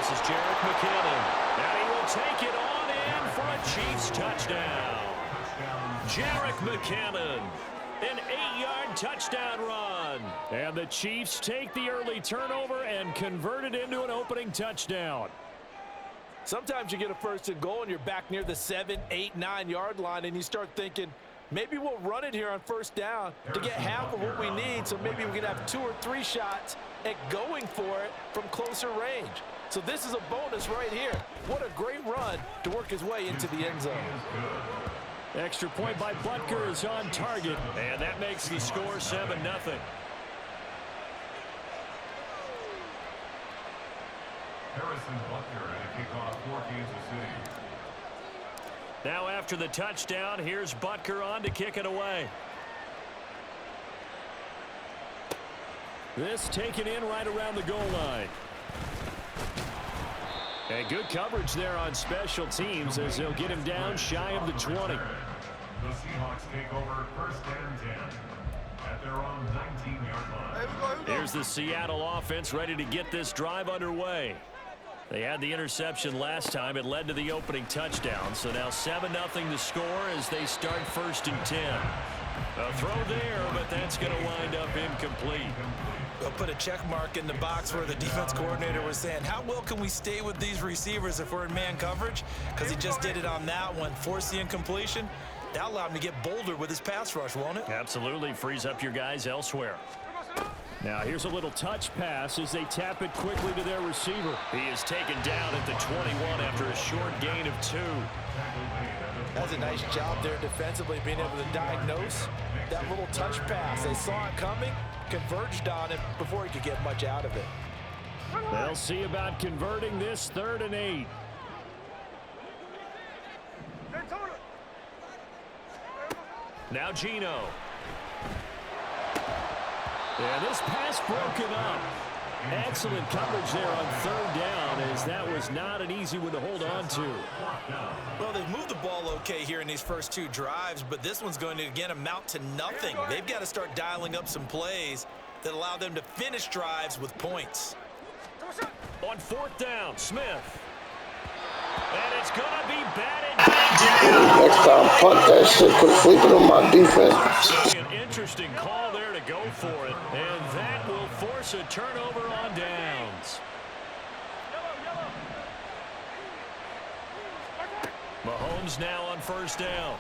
This is Jerick McKinnon. And he will take it on in for a Chiefs touchdown. Jerick McKinnon, an 8-yard touchdown run. And the Chiefs take the early turnover and convert it into an opening touchdown. Sometimes you get a first and goal and you're back near the 7, 8, 9-yard line and you start thinking, maybe we'll run it here on first down to get half of what we need, so maybe we can have 2 or 3 shots at going for it from closer range. So this is a bonus right here. What a great run to work his way into the end zone. Extra point by Butker is on target, and that makes the score 7-0. Harrison Butker at kickoff for Kansas City. Now after the touchdown, here's Butker on to kick it away. This taken in right around the goal line. And good coverage there on special teams as they'll get him down shy of the 20. The Seahawks take over first and 10 at their own 19-yard line. Here's the Seattle offense ready to get this drive underway. They had the interception last time. It led to the opening touchdown. So now 7-0 the score as they start first and 10. A throw there, but that's going to wind up incomplete. They'll put a check mark in the box where the defense coordinator was saying, how well can we stay with these receivers if we're in man coverage? Because he just did it on that one, forced the incompletion. That'll allow him to get bolder with his pass rush, won't it? Absolutely. Frees up your guys elsewhere. Now here's a little touch pass as they tap it quickly to their receiver. He is taken down at the 21 after a short gain of 2. That's a nice job there defensively, being able to diagnose that little touch pass. They saw it coming, converged on it before he could get much out of it. They'll see about converting this 3rd and 8. Now Gino. And this pass broken up. Excellent coverage there on 3rd down, as that was not an easy one to hold on to. Well, they've moved the ball okay here in these first 2 drives, but this one's going to, again, amount to nothing. They've got to start dialing up some plays that allow them to finish drives with points. On 4th down, Smith. And it's going to be batted down. Next time, punt that shit. Quit sleeping on my defense. An interesting call there to go for it, and that will force a turnover on downs. Mahomes now on 1st down.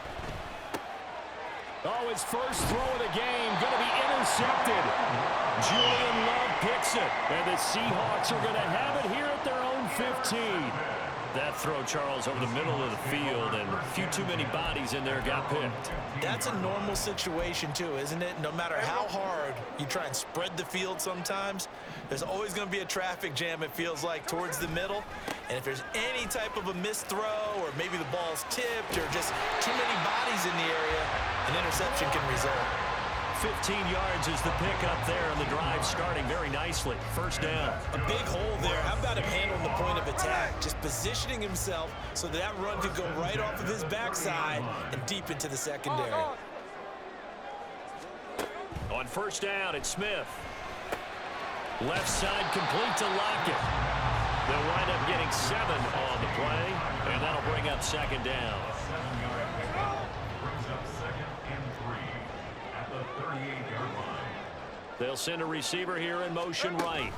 Oh, his first throw of the game going to be intercepted. Julian Love picks it, and the Seahawks are going to have it here at their own 15. That throw, Charles, over the middle of the field, and a few too many bodies in there got picked. That's a normal situation, too, isn't it? No matter how hard you try and spread the field sometimes, there's always going to be a traffic jam, it feels like, towards the middle. And if there's any type of a missed throw, or maybe the ball's tipped, or just too many bodies in the area, an interception can result. 15 yards is the pickup there, and the drive starting very nicely. 1st down. A big hole there. How about him handling the point of attack? Just positioning himself so that run could go right off of his backside and deep into the secondary. On 1st down, it's Smith. Left side complete to Lockett. They'll wind up getting 7 on the play, and that'll bring up 2nd down. They'll send a receiver here in motion right.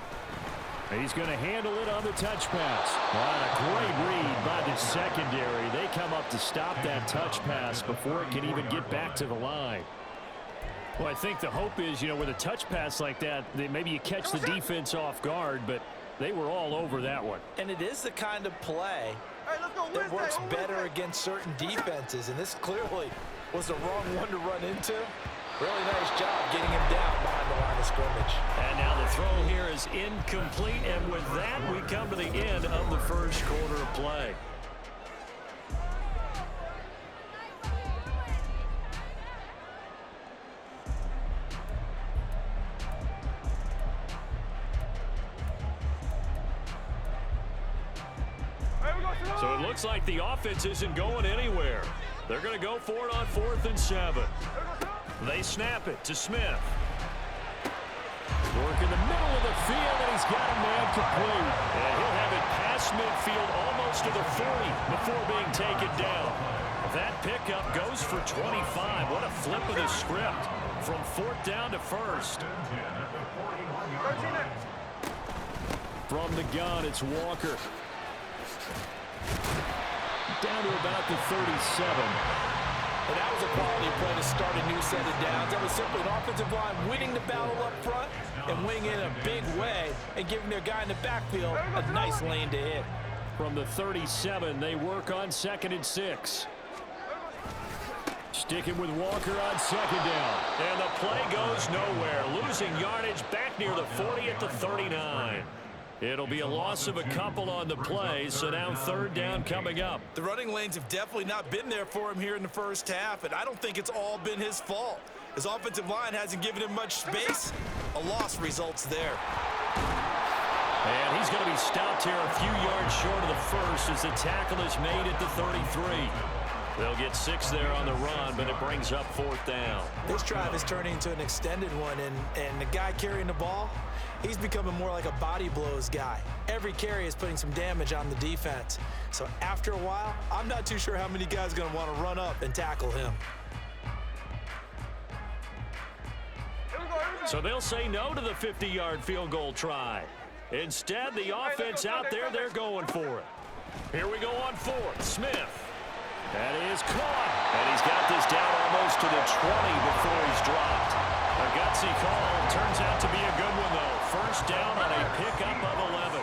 He's going to handle it on the touch pass. What a great read by the secondary. They come up to stop that touch pass before it can even get back to the line. Well, I think the hope is, with a touch pass like that, maybe you catch the defense off guard, but they were all over that one. And it is the kind of play that works better against certain defenses, and this clearly was the wrong one to run into. Really nice job getting him down behind the line of scrimmage. And now the throw here is incomplete, and with that, we come to the end of the first quarter of play. So it looks like the offense isn't going anywhere. They're going to go for it on 4th and 7. They snap it to Smith. Work in the middle of the field, and he's got a man complete. And he'll have it past across midfield almost to the 40 before being taken down. That pickup goes for 25. What a flip of the script from 4th down to 1st. From the gun, it's Walker. Down to about the 37. And that was a quality play to start a new set of downs. That was simply an offensive line winning the battle up front and winning in a big way and giving their guy in the backfield a nice lane to hit. From the 37, they work on 2nd and 6. Sticking with Walker on 2nd down. And the play goes nowhere. Losing yardage back near the 40 at the 39. It'll be a loss of a couple on the play, so now 3rd down coming up. The running lanes have definitely not been there for him here in the first half, and I don't think it's all been his fault. His offensive line hasn't given him much space. A loss results there. And he's going to be stopped here a few yards short of the first as the tackle is made at the 33. They'll get 6 there on the run, but it brings up 4th down. This drive is turning into an extended one, and the guy carrying the ball, he's becoming more like a body blows guy. Every carry is putting some damage on the defense. So after a while, I'm not too sure how many guys are going to want to run up and tackle him. So they'll say no to the 50-yard field goal try. Instead, the offense out there, they're going for it. Here we go on 4th. Smith. That is caught. And he's got this down almost to the 20 before he's dropped. A gutsy call. Turns out to be a good one, though. 1st down on a pickup of 11.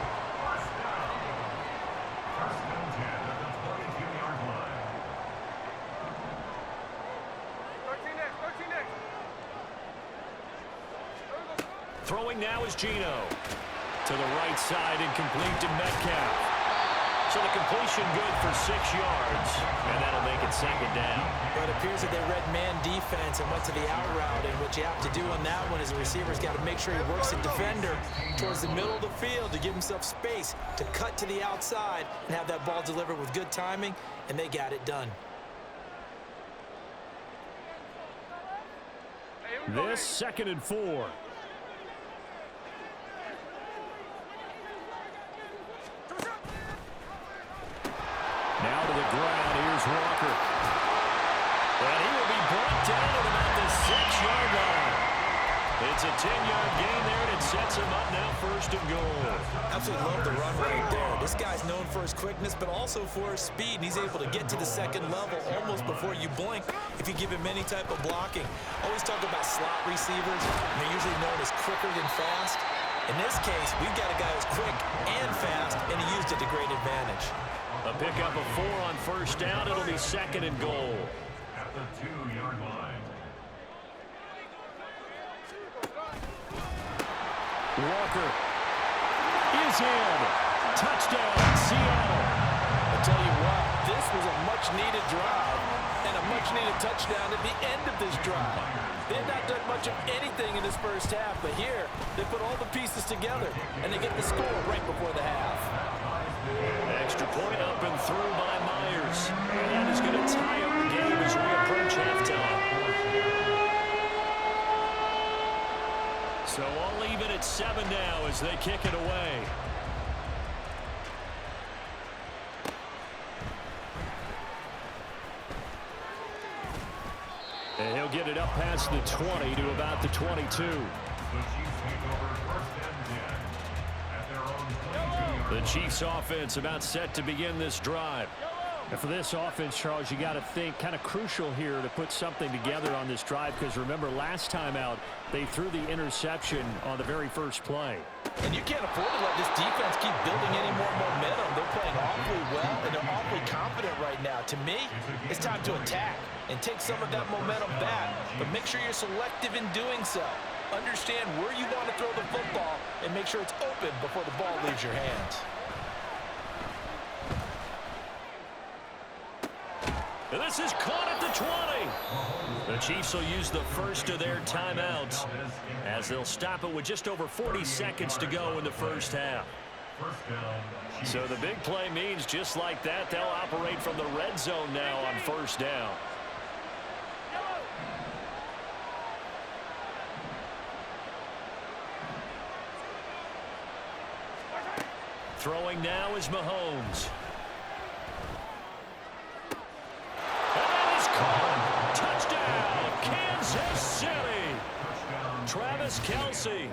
Throwing now is Gino. To the right side and complete to Metcalf. So the completion good for 6 yards, and that'll make it 2nd down. But it appears that they read man defense and went to the out route, and what you have to do on that one is the receiver's got to make sure he works the defender towards the middle of the field to give himself space to cut to the outside and have that ball delivered with good timing, and they got it done. This 2nd and 4. Now to the ground, here's Walker. And he will be brought down at about the 6-yard line. It's a 10-yard gain there, and it sets him up now 1st and goal. Absolutely love the run right there. This guy's known for his quickness, but also for his speed, and he's able to get to the 2nd level almost before you blink if you give him any type of blocking. Always talk about slot receivers. They're usually known as quicker than fast. In this case, we've got a guy who's quick and fast, and he used it to great advantage. A pickup of 4 on 1st down. It'll be 2nd and goal. At the 2-yard line. Walker is in. Touchdown, Seattle. I tell you what, this was a much-needed drive and a much-needed touchdown at the end of this drive. They had not done much of anything in this first half, but here they put all the pieces together, and they get the score right before the half. Extra point up and through by Myers. And that is going to tie up the game as we approach halftime. So all even at 7 now as they kick it away. And he'll get it up past the 20 to about the 22. The Chiefs take over 1st and 10 at their own 22-yard line. The Chiefs offense about set to begin this drive. And for this offense, Charles, you got to think kind of crucial here to put something together on this drive, because remember last time out they threw the interception on the very first play. And you can't afford to let this defense keep building any more momentum. They're playing awfully well, and they're awfully confident right now. To me, it's time to attack and take some of that momentum back, but make sure you're selective in doing so. Understand where you want to throw the football and make sure it's open before the ball leaves your hands. And this is caught at the 20. The Chiefs will use the first of their timeouts as they'll stop it with just over 40 seconds to go in the first half. So the big play means just like that, they'll operate from the red zone now on 1st down. Throwing now is Mahomes. And that is caught. Touchdown, Kansas City. Travis Kelce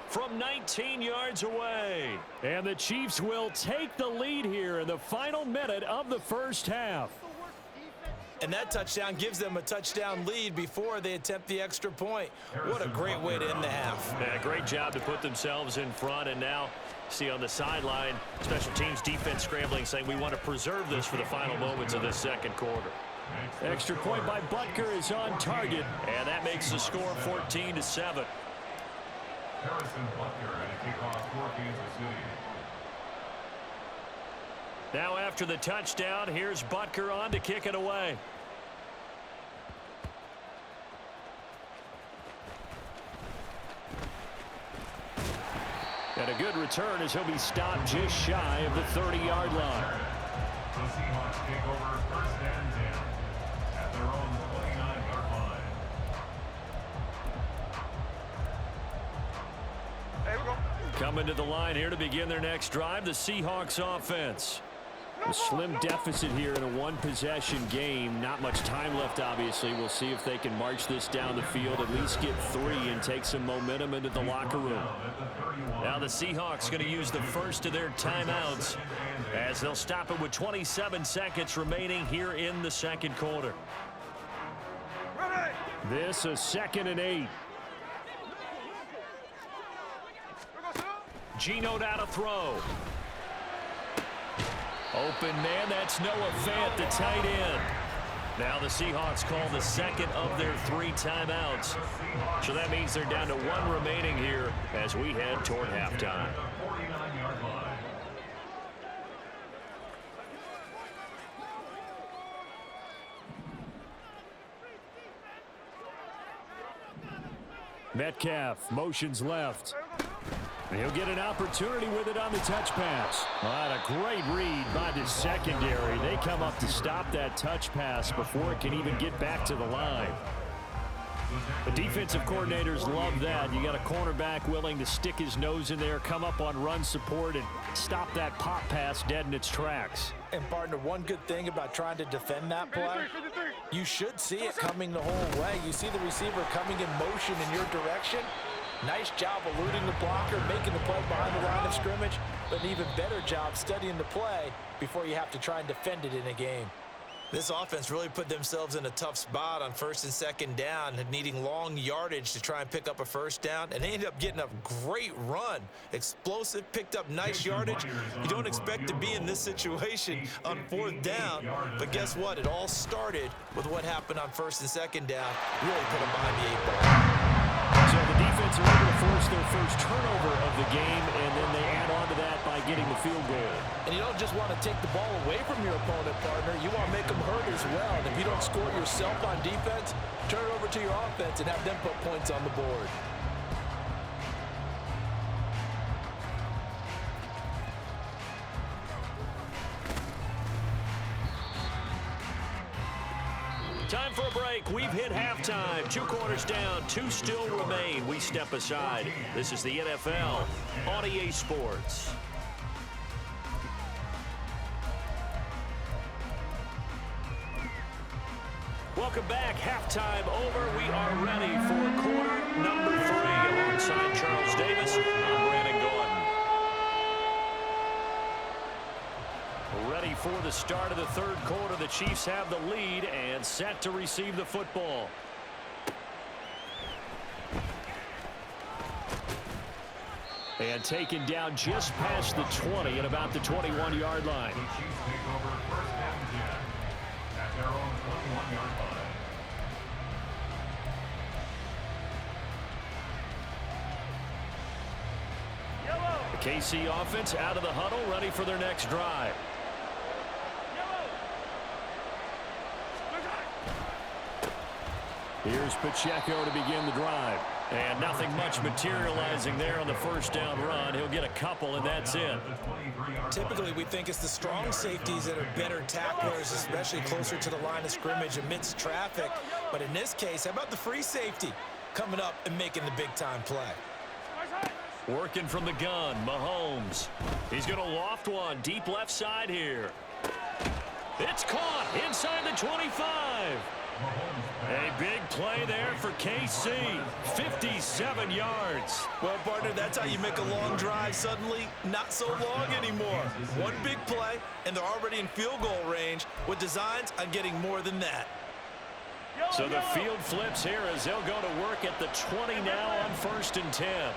from 19 yards away. And the Chiefs will take the lead here in the final minute of the first half. And that touchdown gives them a touchdown lead before they attempt the extra point. What a great way to end the half. Yeah, great job to put themselves in front. And now, see on the sideline, special teams defense scrambling, saying we want to preserve this for the final moments of this second quarter. Extra point by Butker is on target, and that makes the score 14-7. Harrison Butker and a kickoff for Kansas City. Now after the touchdown, here's Butker on to kick it away. And a good return as he'll be stopped just shy of the 30-yard line. The Seahawks take over first and 10 at their own 29-yard line. Coming to the line here to begin their next drive, the Seahawks offense. A slim deficit here in a one-possession game. Not much time left, obviously. We'll see if they can march this down the field, at least get 3 and take some momentum into the locker room. Now the Seahawks going to use the first of their timeouts as they'll stop it with 27 seconds remaining here in the second quarter. This a 2nd and 8. Geno down to throw. Open man, that's Noah Fant, the tight end. Now the Seahawks call the second of their 3 timeouts. So that means they're down to 1 remaining here as we head toward halftime. Metcalf motions left. And he'll get an opportunity with it on the touch pass. A great read by the secondary. They come up to stop that touch pass before it can even get back to the line. The defensive coordinators love that. You got a cornerback willing to stick his nose in there, come up on run support, and stop that pop pass dead in its tracks. And, partner, one good thing about trying to defend that play, you should see it coming the whole way. You see the receiver coming in motion in your direction. Nice job eluding the blocker, making the play behind the line of scrimmage, but an even better job studying the play before you have to try and defend it in a game. This offense really put themselves in a tough spot on 1st and 2nd down, needing long yardage to try and pick up a first down, and they ended up getting a great run. Explosive, picked up nice yardage. You don't expect to be in this situation on 4th down, but guess what? It all started with what happened on 1st and 2nd down. Really put them behind the 8 ball. So the defense are able to force their first turnover of the game, and then they add on to that by getting the field goal. And you don't just want to take the ball away from your opponent, partner. You want to make them hurt as well. And if you don't score yourself on defense, turn it over to your offense and have them put points on the board. Time for a break. We've hit halftime. 2 quarters down, 2 still remain. We step aside. This is the NFL on EA Sports. Welcome back. Halftime over. We are ready for quarter number 3. Alongside Charles Davis, I'm Brandon Gordon. Ready for the start of the 3rd quarter. The Chiefs have the lead and set to receive the football. And taken down just past the 20 at about the 21-yard line. The Chiefs take over first and 10 at their own 21-yard line. The KC offense out of the huddle, ready for their next drive. Here's Pacheco to begin the drive. And nothing much materializing there on the first down run. He'll get a couple, and that's it. Typically, we think it's the strong safeties that are better tacklers, especially closer to the line of scrimmage amidst traffic. But in this case, how about the free safety coming up and making the big-time play? Working from the gun, Mahomes. He's going to loft one deep left side here. It's caught inside the 25. A big play there for KC. 57 yards. Well, partner, that's how you make a long drive suddenly not so long anymore. One big play, and they're already in field goal range with designs on getting more than that. So the field flips here as they'll go to work at the 20 now on 1st and 10.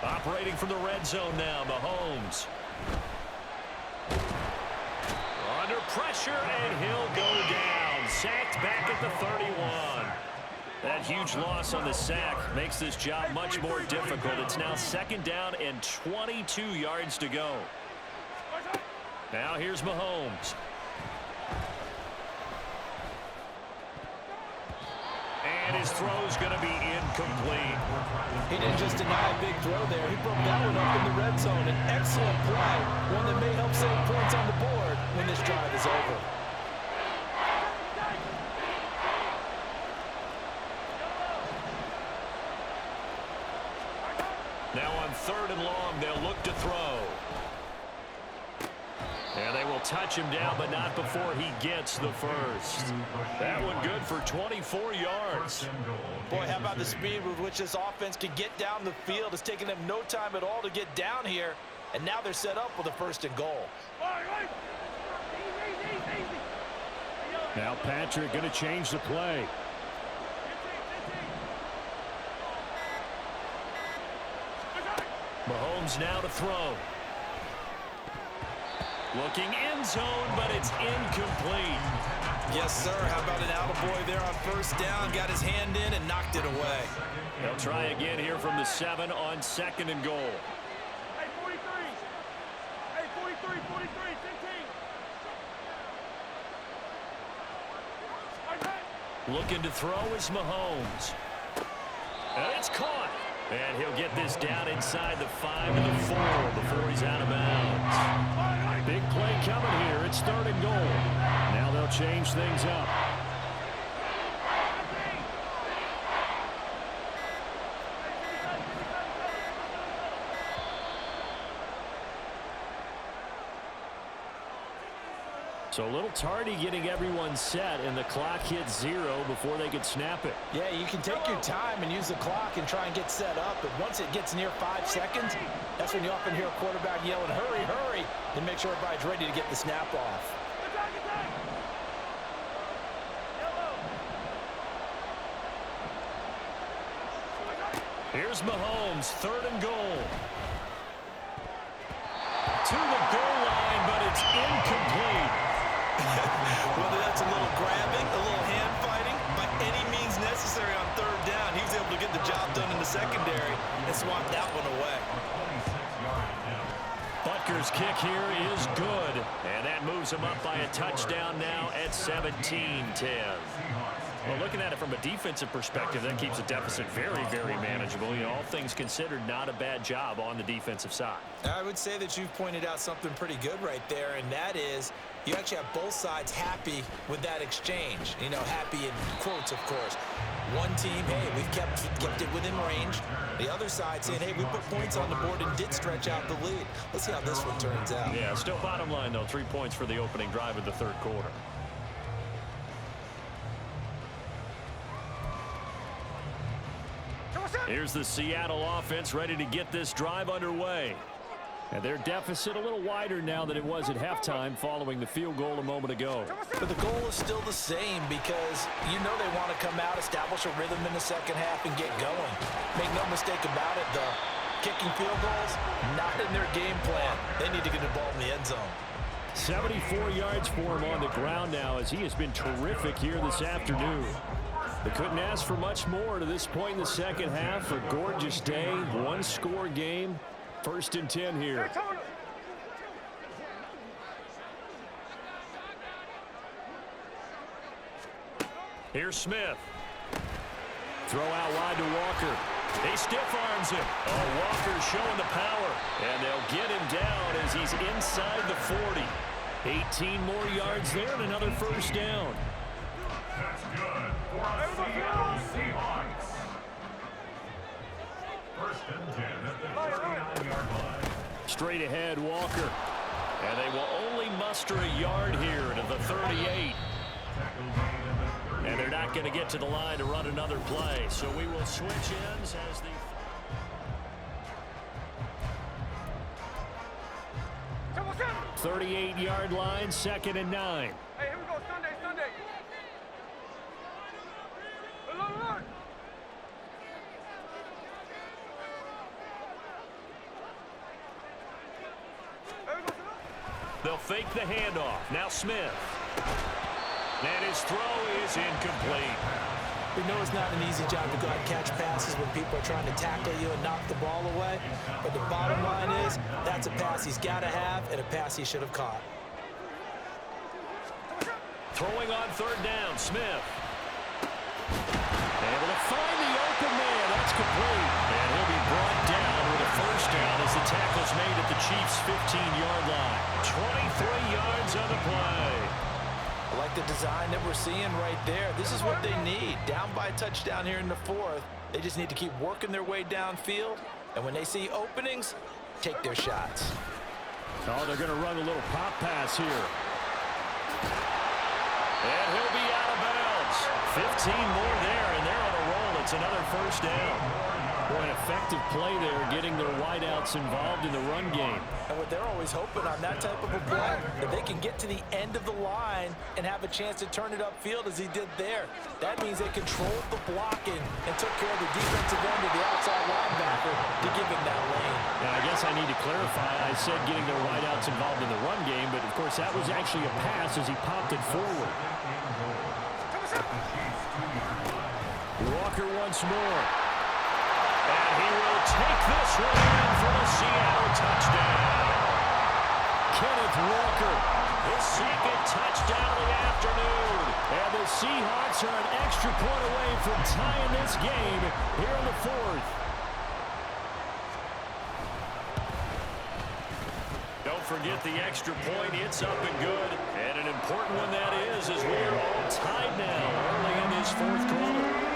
Operating from the red zone now, Mahomes. Under pressure, and he'll go down. Sacked back at the 31. That huge loss on the sack makes this job much more difficult. It's now 2nd down and 22 yards to go. Now here's Mahomes. And his throw's going to be incomplete. He didn't just deny a big throw there. He broke that one up in the red zone. An excellent play, one that may help save points on the board when this drive is over. Now on 3rd and long, they'll look to throw. And they will touch him down, but not before he gets the first. That one good for 24 yards. Boy, how about the speed with which this offense can get down the field? It's taken them no time at all to get down here, and now they're set up with a 1st and goal. Now Patrick going to change the play. Mahomes now to throw. Looking end zone, but it's incomplete. Yes, sir. How about an attaboy there on 1st down? Got his hand in and knocked it away. They'll try again here from the 7 on 2nd and goal. Hey, 43. Hey, 43, 15. Looking to throw is Mahomes. And it's caught. And he'll get this down inside the 5 and the 4 before he's out of bounds. Big play coming here. It's 3rd and goal. Now they'll change things up. So a little tardy getting everyone set, and the clock hits 0 before they could snap it. Yeah, you can take your time and use the clock and try and get set up, but once it gets near 5 seconds, that's when you often hear a quarterback yelling, hurry, hurry, and make sure everybody's ready to get the snap off. Here's Mahomes, 3rd and goal. To the goal line, but it's incomplete. Whether that's a little grabbing, a little hand fighting, by any means necessary on 3rd down, he was able to get the job done in the secondary and swat that one away. Butker's kick here is good, and that moves him up by a touchdown now at 17-10. Well, looking at it from a defensive perspective, that keeps the deficit very, very manageable. You know, all things considered, not a bad job on the defensive side. I would say that you've pointed out something pretty good right there, and that is you actually have both sides happy with that exchange. You know, happy in quotes, of course. One team, hey, we've kept it within range. The other side saying, hey, we put points on the board and did stretch out the lead. Let's see how this one turns out. Yeah, still bottom line, though, 3 points for the opening drive of the 3rd quarter. Here's the Seattle offense ready to get this drive underway. And their deficit a little wider now than it was at halftime following the field goal a moment ago. But the goal is still the same because you know they want to come out, establish a rhythm in the 2nd half, and get going. Make no mistake about it, though. Kicking field goals, not in their game plan. They need to get the ball in the end zone. 74 yards for him on the ground now as he has been terrific here this afternoon. They couldn't ask for much more to this point in the 2nd half. A gorgeous day, 1-score game. 1st and 10 here. Here's Smith. Throw out wide to Walker. He stiff arms him. Oh, Walker showing the power. And they'll get him down as he's inside the 40. 18 more yards there and another 1st down. That's good for the Seattle Seahawks. First and 10 at the 39-yard line. Straight ahead, Walker. And they will only muster a yard here to the 38. And they're not going to get to the line to run another play. So we will switch ends as the... 38-yard line, 2nd and 9. Hey, here we go. Sunday, Sunday. Look. They'll fake the handoff. Now Smith. And his throw is incomplete. We know it's not an easy job to go out and catch passes when people are trying to tackle you and knock the ball away. But the bottom line is that's a pass he's got to have and a pass he should have caught. Throwing on 3rd down, Smith. Able to find the open man. That's complete. And he'll be brought down with a 1st down as the tackle's made at the Chiefs' 15-yard line. 23 yards on the play. I like the design that we're seeing right there. This is what they need. Down by a touchdown here in the 4th. They just need to keep working their way downfield. And when they see openings, take their shots. Oh, they're going to run a little pop pass here. And he'll be out of bounds. 15 more there, and they're on a roll. It's another 1st down. Boy, an effective play there, getting their wideouts involved in the run game. And what they're always hoping on that type of a play, that they can get to the end of the line and have a chance to turn it upfield as he did there. That means they controlled the blocking and took care of the defensive end of the outside linebacker to give him that lane. Now, I guess I need to clarify. I said getting their wideouts involved in the run game, but, of course, that was actually a pass as he popped it forward. Walker once more. And he will take this one in for the Seattle touchdown. Kenneth Walker, his 2nd touchdown of the afternoon. And the Seahawks are an extra point away from tying this game here in the 4th. Don't forget the extra point. It's up and good. And an important one that is, as we are all tied now early in this 4th quarter.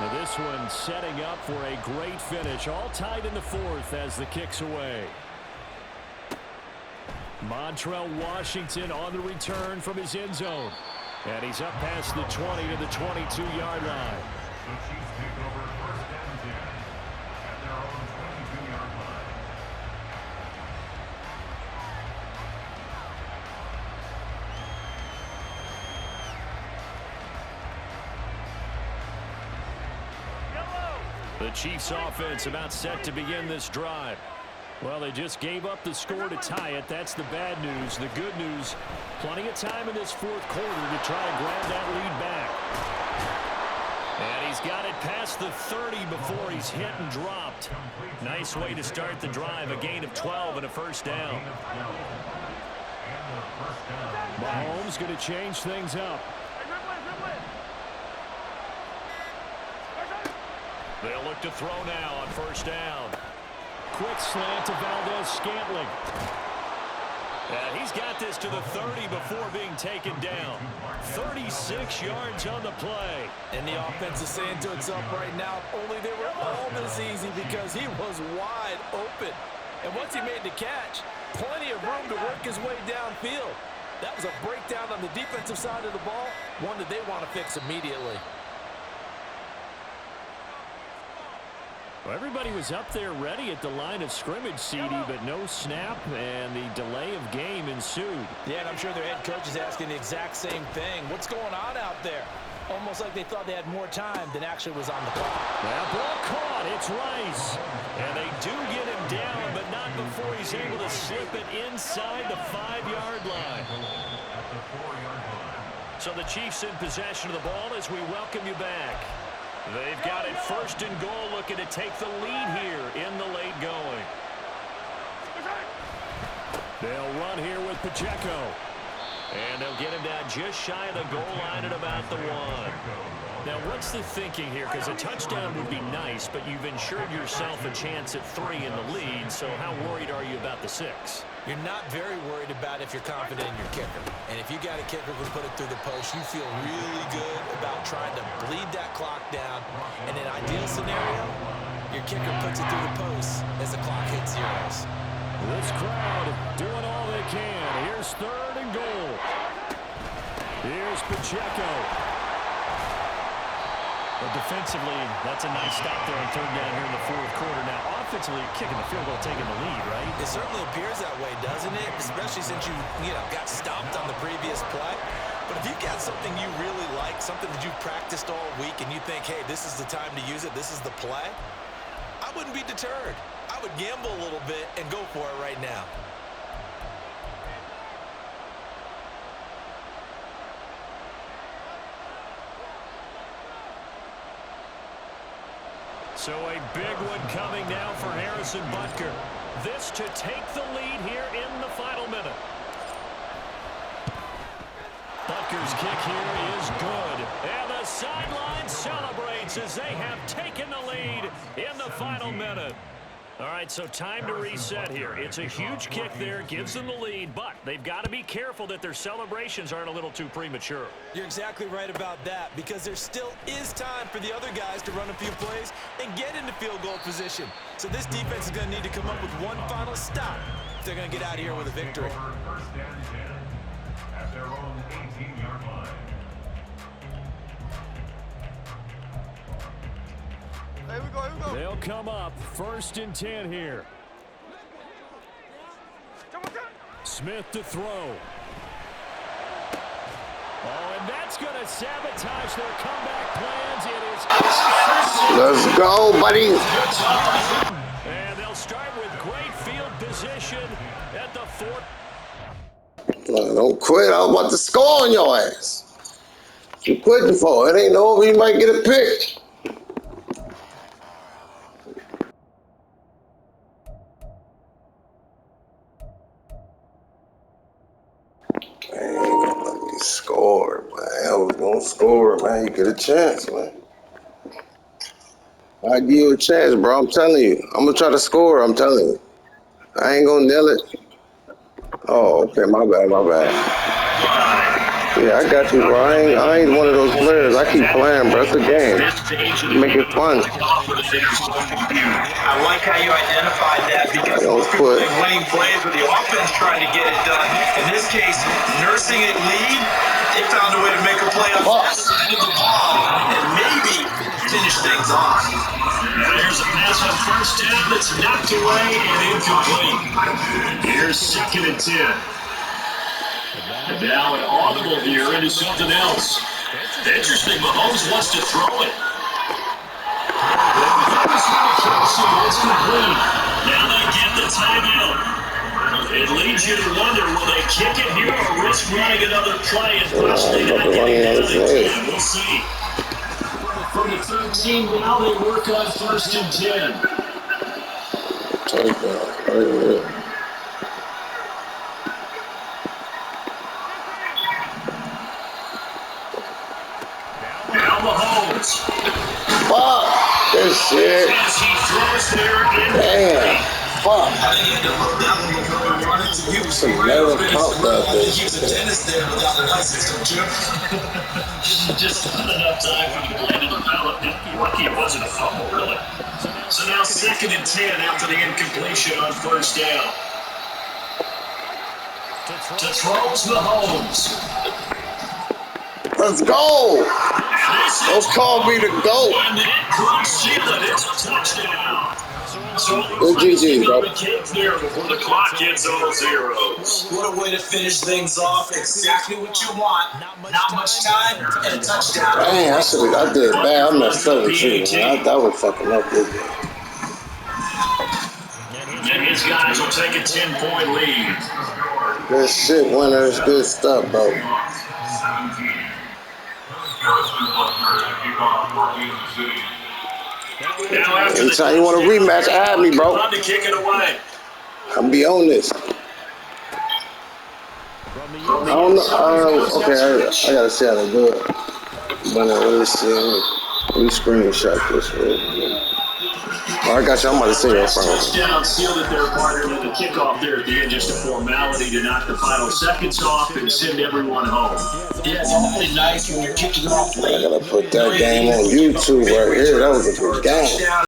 Now this one setting up for a great finish. All tied in the 4th as the kick's away. Montrell Washington on the return from his end zone. And he's up past the 20 to the 22-yard line. The Chiefs take over 1st and 10 at their own 22-yard line. The Chiefs offense about set to begin this drive. Well, they just gave up the score to tie it. That's the bad news. The good news, plenty of time in this 4th quarter to try to grab that lead back. And he's got it past the 30 before he's hit and dropped. Nice way to start the drive. A gain of 12 and a 1st down. Mahomes going to change things up. They'll look to throw now on 1st down. Quick slant to Valdez-Scantling. And he's got this to the 30 before being taken down. 36 yards on the play. And the offense is saying to itself right now, only they were all this easy because he was wide open. And once he made the catch, plenty of room to work his way downfield. That was a breakdown on the defensive side of the ball, one that they want to fix immediately. Well, everybody was up there ready at the line of scrimmage, CD, but no snap, and the delay of game ensued. Yeah, and I'm sure their head coach is asking the exact same thing. What's going on out there? Almost like they thought they had more time than actually was on the clock. Well, ball caught. It's Rice. And they do get him down, but not before he's able to slip it inside the 5-yard line. So the Chiefs in possession of the ball as we welcome you back. They've got it 1st and goal, looking to take the lead here in the late going. They'll run here with Pacheco. And they'll get him down just shy of the goal line at about the 1. Now, what's the thinking here? Because a touchdown would be nice, but you've ensured yourself a chance at 3 in the lead, so how worried are you about the 6? You're not very worried about if you're confident in your kicker. And if you got a kicker who can put it through the post, you feel really good about trying to bleed that clock down. In an ideal scenario, your kicker puts it through the post as the clock hits zeros. This crowd doing all they can. Here's 3rd and goal. Here's Pacheco. But defensively, that's a nice stop there on 3rd down here in the 4th quarter. Now, offensively, kicking the field goal, taking the lead, right? It certainly appears that way, doesn't it? Especially since you got stopped on the previous play. But if you've got something you really like, something that you've practiced all week, and you think, hey, this is the time to use it, this is the play, I wouldn't be deterred. I would gamble a little bit and go for it right now. So a big one coming now for Harrison Butker. This to take the lead here in the final minute. Butker's kick here is good. And the sideline celebrates as they have taken the lead in the final minute. All right, so time to reset here. It's a huge kick there, gives them the lead, but they've got to be careful that their celebrations aren't a little too premature. You're exactly right about that, because there still is time for the other guys to run a few plays and get into field goal position. So this defense is going to need to come up with one final stop if they're going to get out of here with a victory. First and 10 at their own 18-yard line. Here we go. They'll come up 1st and 10 here. Smith to throw. Oh, and that's going to sabotage their comeback plans. It is. Let's go, buddy. And they'll start with great field position at the 4th. No, don't quit. I was about to score on your ass. What you quitting for? It ain't over. You might get a pick. Score, man. I was gonna score, man. You get a chance, man. I give you a chance, bro. I'm telling you. I'm gonna try to score. I'm telling you. I ain't gonna nail it. Oh, okay. My bad. Yeah, I got you, bro. I ain't one of those players. I keep playing, bro. It's a game. Make it fun. I like how you identified that, because most people think winning plays with the offense trying to get it done. In this case, nursing it lead, they found a way to make a play on the side of the ball and maybe finish things off. There's a pass on 1st down that's knocked away and incomplete. Here's 2nd and 10. And now an audible here into something else. Interesting, Mahomes wants to throw it. It's complete. Now they get the timeout. It leads you to wonder, will they kick it here or risk running another play and possibly not getting it done? We'll see. From the 13, now they work on 1st and 10. Now Mahomes. Fuck this shit. As he throws there in. Damn. Fuck. I think he had to look down and look where he wanted to. He was Never caught that I think bitch. he was a dentist there without the license, don't you? Just not enough time for the play to develop. Lucky it wasn't a fumble, really. So now 2nd and 10 after the incompletion on 1st down. To throws Mahomes. Let's go. Don't call me the GOAT. And it could seal it. It's a touchdown. So Good GG, bro. the cake there before the clock hits all zeros. What a way to finish things off. Exactly what you want. Not much time and a touchdown. Dang, I did bad. I messed up with you, man. I was fucking up this game. And his guys will take a 10-point lead. Good shit, winners. Good stuff, bro. Anytime you want a rematch, add me, bro. To kick it away. I'll be on this. From the I don't know. Okay, I gotta see how to do it. But let's see. Let me screenshot this real. Oh, I got you. I'm about to see your phone. Touchdown sealed it there, partner, with the kickoff there at the end. Just a formality to knock the final seconds off and send everyone home. Yeah, it's only nice when you're kicking off late. I gotta put that game on YouTube right here. That was a good game.